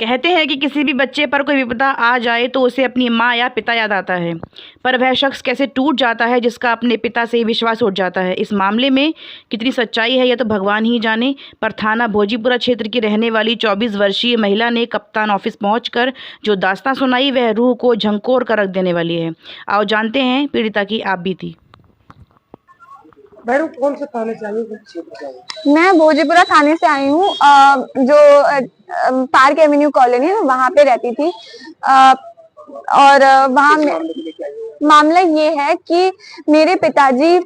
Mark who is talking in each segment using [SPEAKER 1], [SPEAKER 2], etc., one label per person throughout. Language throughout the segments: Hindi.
[SPEAKER 1] कहते हैं कि किसी भी बच्चे पर कोई विपदा आ जाए तो उसे अपनी माँ या पिता याद आता है, पर वह शख्स कैसे टूट जाता है जिसका अपने पिता से ही विश्वास उठ जाता है। इस मामले में कितनी सच्चाई है यह तो भगवान ही जाने, पर थाना भोजीपुरा क्षेत्र की रहने वाली 24 वर्षीय महिला ने कप्तान ऑफिस पहुंचकर जो दास्तां सुनाई वह रूह को झंकोर कर रख देने वाली है। आओ जानते हैं पीड़िता की आप बीती।
[SPEAKER 2] मैडम कौन से थाने से आई हूँ?
[SPEAKER 3] मैं भोजीपुरा थाने से आई हूँ। जो पार्क एवेन्यू कॉलोनी है वहां पे रहती थी। और वहाँ मामला ये है कि मेरे पिताजी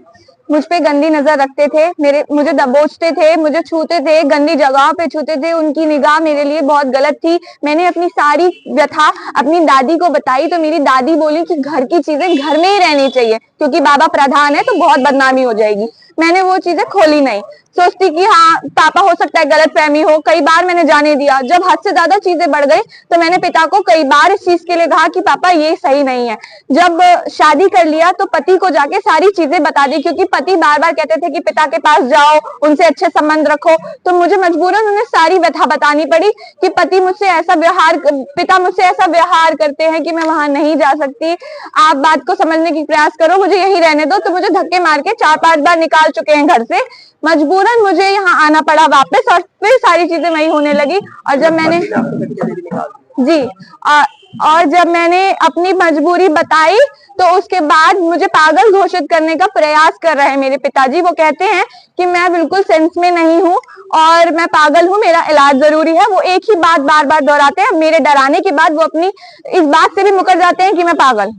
[SPEAKER 3] मुझ पे गंदी नजर रखते थे, मुझे दबोचते थे, मुझे छूते थे, गंदी जगह पे छूते थे। उनकी निगाह मेरे लिए बहुत गलत थी। मैंने अपनी सारी व्यथा अपनी दादी को बताई तो मेरी दादी बोली कि घर की चीजें घर में ही रहनी चाहिए, क्योंकि बाबा प्रधान है तो बहुत बदनामी हो जाएगी। मैंने वो चीजें खोली नहीं, सोचती कि हाँ पापा हो सकता है गलत फहमी हो। कई बार मैंने जाने दिया। जब हद से ज्यादा चीजें बढ़ गई तो मैंने पिता को कई बार इस चीज के लिए कहा कि पापा ये सही नहीं है। जब शादी कर लिया तो पति को जाके सारी चीजें बता दी, क्योंकि पति बार बार कहते थे कि पिता के पास जाओ, उनसे अच्छे संबंध रखो। तो मुझे मजबूरन उन्हें सारी व्यथा बतानी पड़ी कि पिता मुझसे ऐसा व्यवहार करते हैं कि मैं वहां नहीं जा सकती। आप बात को समझने की प्रयास करो, मुझे यही रहने दो। तो मुझे धक्के मार के 4-5 बार निकाल चुके हैं घर से। मजबूरन मुझे यहाँ आना पड़ा वापस, और फिर सारी चीजें वही होने लगी। और जब मैंने और जब मैंने अपनी मजबूरी बताई तो उसके बाद मुझे पागल घोषित करने का प्रयास कर रहे हैं मेरे पिताजी। वो कहते हैं कि मैं बिल्कुल सेंस में नहीं हूँ और मैं पागल हूँ, मेरा इलाज जरूरी है। वो एक ही बात बार बार दोहराते हैं। मेरे डराने के बाद वो अपनी इस बात से भी मुकर जाते हैं कि मैं पागल।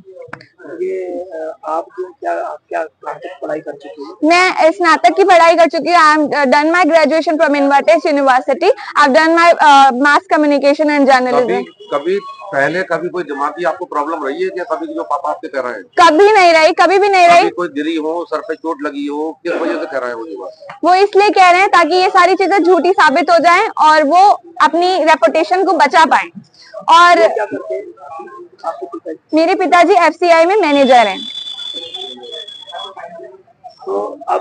[SPEAKER 2] आप क्या पढ़ाई कर चुकी हैं?
[SPEAKER 3] मैं स्नातक की पढ़ाई कर चुकी हूँ। I am done my graduation from inverted university. I have done my mass communication and journalism.
[SPEAKER 4] कभी पहले कोई दिमागी आपको प्रॉब्लम रही है क्या? कभी जो पापा आपके कह रहे हैं?
[SPEAKER 3] कभी नहीं रही, कभी भी नहीं रही।
[SPEAKER 4] कोई गिरी हो, सर पे चोट लगी हो, किस वजह से कह रहे हैं वो ये बात?
[SPEAKER 3] वो इसलिए कह रहे हैं ताकि ये सारी चीजें झूठी साबित हो जाएं और वो अपनी रेपुटेशन को बचा पाएं। और
[SPEAKER 2] क्या करते हैं
[SPEAKER 3] मेरे पिताजी FCI में मैनेजर हैं।
[SPEAKER 2] तो अब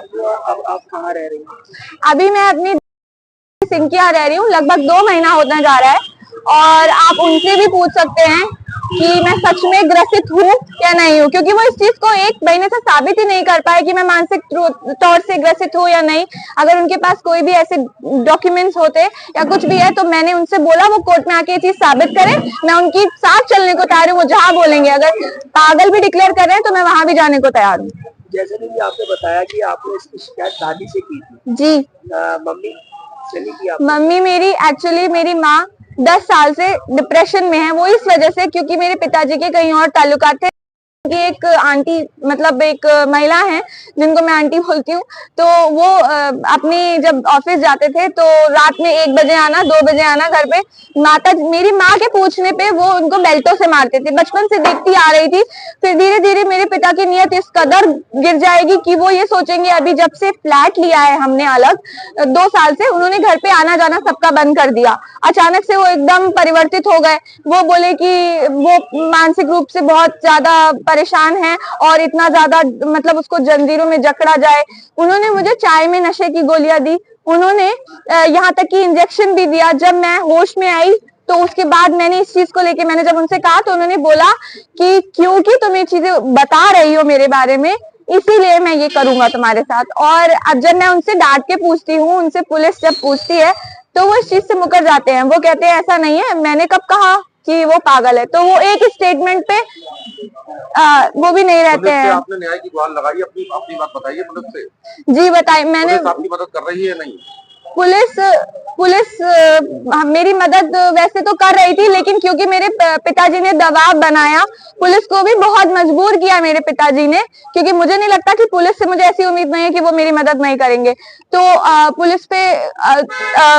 [SPEAKER 2] आप कहाँ रह रही हैं?
[SPEAKER 3] अभी मैं अपनी सिंकिया रह रही हूँ। लगभग 2 महीना होने जा रहा है। और आप उनसे भी पूछ सकते हैं कि मैं सच में ग्रसित हूँ या नहीं हूँ, क्योंकि वो इस चीज को 1 महीने से साबित ही नहीं कर पाए कि मैं मानसिक तौर से ग्रसित हूँ या नहीं। अगर उनके पास कोई भी ऐसे डॉक्यूमेंट्स होते या कुछ भी है तो मैंने उनसे बोला वो कोर्ट में आके ये चीज साबित करें। मैं उनकी साथ चलने को तैयार हूँ। वो जहाँ बोलेंगे, अगर पागल भी डिक्लेयर कर रहे हैं तो मैं वहां भी जाने को तैयार हूँ।
[SPEAKER 2] जैसे कि आपने बताया कि आपने इसकी शिकायत दादी से की थी।
[SPEAKER 3] जी।
[SPEAKER 2] मम्मी से नहीं की आपने?
[SPEAKER 3] मम्मी मेरी माँ 10 साल से डिप्रेशन में है। वो इस वजह से क्योंकि मेरे पिताजी के कहीं और ताल्लुकात थे। एक आंटी मतलब एक महिला है जिनको मैं आंटी बोलती हूँ, तो वो अपनी जब ऑफिस जाते थे तो रात में 1 बजे आना, 2 बजे आना घर पे। मेरी माँ के पूछने पे वो उनको बेल्टों से मारते थे। बचपन से देखती आ रही थी। फिर धीरे धीरे मेरे पिता की नीयत इस कदर गिर जाएगी कि वो ये सोचेंगे, अभी जब से फ्लैट लिया है हमने अलग 2 साल से, उन्होंने घर पे आना जाना सबका बंद कर दिया। अचानक से वो एकदम परिवर्तित हो गए। वो बोले कि वो मानसिक रूप से बहुत ज्यादा परेशान है और इतना ज्यादा मतलब उसको जंजीरों में जकड़ा जाए। उन्होंने मुझे चाय में नशे की गोलियां दी। उन्होंने यहाँ तक कि इंजेक्शन भी दिया। जब मैं होश में आई तो उसके बाद मैंने इस चीज को लेके मैंने जब उनसे कहा तो उन्होंने बोला कि क्योंकि तुम ये चीजें बता रही हो मेरे बारे में, इसीलिए मैं ये करूंगा तुम्हारे साथ। और अब जब मैं उनसे डांट के पूछती हूँ, उनसे पुलिस जब पूछती है तो वो इस चीज से मुकर जाते हैं। वो कहते हैं ऐसा नहीं है, मैंने कब कहा कि वो पागल है। तो वो एक स्टेटमेंट पे वो भी नहीं रहते हैं।
[SPEAKER 4] आपने न्याय की गुहार लगाई, अपनी बात बताइए पुलिस से।
[SPEAKER 3] जी बताइए। मैंने
[SPEAKER 4] आपकी मदद कर रही है नहीं?
[SPEAKER 3] पुलिस मेरी मदद वैसे तो कर रही थी, लेकिन क्योंकि मेरे पिताजी ने दबाव बनाया, पुलिस को भी बहुत मजबूर किया मेरे पिताजी ने, क्योंकि मुझे नहीं लगता कि पुलिस से मुझे ऐसी उम्मीद नहीं है कि वो मेरी मदद नहीं करेंगे। तो पुलिस पे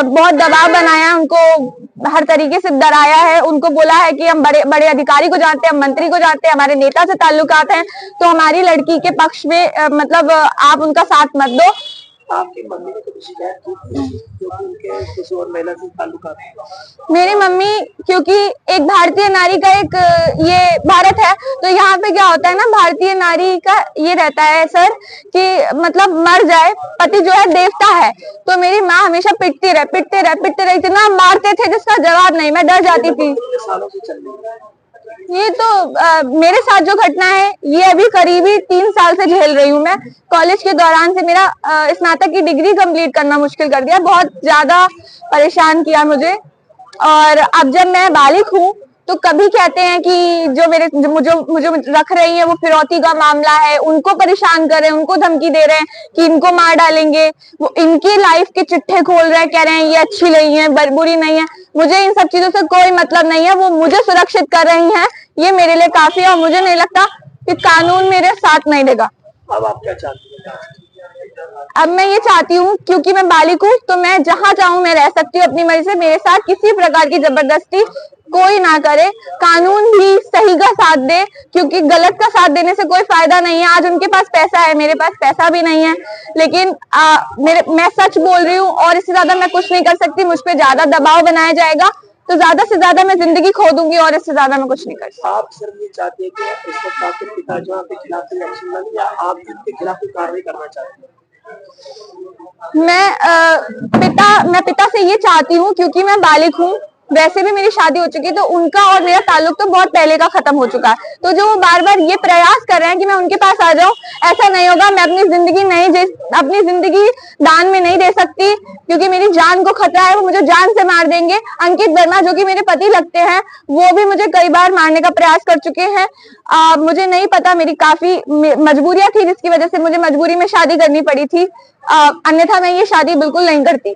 [SPEAKER 3] बहुत दबाव बनाया, उनको हर तरीके से डराया है। उनको बोला है कि हम बड़े बड़े अधिकारी को जानते हैं, हम मंत्री को जानते हैं, हमारे नेता से ताल्लुकात हैं, तो हमारी लड़की के पक्ष में मतलब आप उनका साथ मत दो।
[SPEAKER 2] आपकी मम्मी ने कभी शिकायत की थी क्योंकि उनके किसी और महिला से ताल्लुकात हैं?
[SPEAKER 3] मेरी मम्मी, क्योंकि एक भारतीय नारी का एक ये भारत है, तो यहाँ पे क्या होता है ना, भारतीय नारी का ये रहता है सर कि मतलब मर जाए पति जो है देवता है, तो मेरी माँ हमेशा पिटती रहे, इतना मारते थे जिसका जवाब नहीं, मैं डर जाती थी।
[SPEAKER 2] कितने सालों से चल रही है?
[SPEAKER 3] ये तो मेरे साथ जो घटना है ये अभी करीबी 3 साल से झेल रही हूँ मैं। कॉलेज के दौरान से मेरा स्नातक की डिग्री कंप्लीट करना मुश्किल कर दिया, बहुत ज्यादा परेशान किया मुझे। और अब जब मैं बालिग हूँ तो कभी कहते हैं कि जो मुझे रख रही है वो फिरौती का मामला है, उनको परेशान कर रहे हैं, उनको धमकी दे रहे हैं कि इनको मार डालेंगे, वो इनकी लाइफ के चिट्ठे खोल रहे हैं, कह रहे हैं ये अच्छी नहीं है, बुरी नहीं है। मुझे इन सब चीजों से कोई मतलब नहीं है, वो मुझे सुरक्षित कर रही हैं, ये मेरे लिए काफी है। और मुझे नहीं लगता कि कानून मेरे साथ नहीं देगा।
[SPEAKER 2] अब आप क्या चाहती हैं?
[SPEAKER 3] अब मैं ये चाहती हूँ, क्योंकि मैं बालिग हूँ तो मैं जहाँ चाहूँ मैं रह सकती हूँ अपनी मर्जी से, मेरे साथ किसी प्रकार की जबरदस्ती कोई ना करे, कानून भी सही का साथ दे, क्योंकि गलत का साथ देने से कोई फायदा नहीं है। आज उनके पास पैसा है, मेरे पास पैसा भी नहीं है, लेकिन मैं सच बोल रही हूँ और इससे ज्यादा मैं कुछ नहीं कर सकती। मुझ पे ज्यादा दबाव बनाया जाएगा तो ज्यादा से ज्यादा मैं जिंदगी खो दूंगी और इससे ज्यादा मैं कुछ नहीं कर सकती।
[SPEAKER 2] आप सिर्फ ये चाहती है कि इस वक्त आपके पिता जो आपके खिलाफ कोई एक्शन ना ले, या आप इनके खिलाफ कोई कार्रवाई करना चाहती हैं?
[SPEAKER 3] मैं पिता से ये चाहती हूँ, क्योंकि मैं बालिग हूँ, वैसे भी मेरी शादी हो चुकी है, तो उनका और मेरा ताल्लुक तो बहुत पहले का खत्म हो चुका है। तो जो वो बार बार ये प्रयास कर रहे हैं कि मैं उनके पास आ जाऊं, ऐसा नहीं होगा। मैं अपनी जिंदगी दान में नहीं दे सकती, क्योंकि मेरी जान को खतरा है, वो मुझे जान से मार देंगे। अंकित वर्मा जो कि मेरे पति लगते हैं, वो भी मुझे कई बार मारने का प्रयास कर चुके हैं। मुझे नहीं पता, मेरी काफी मजबूरियां थी जिसकी वजह से मुझे मजबूरी में शादी करनी पड़ी थी, अन्यथा मैं ये शादी बिल्कुल नहीं करती।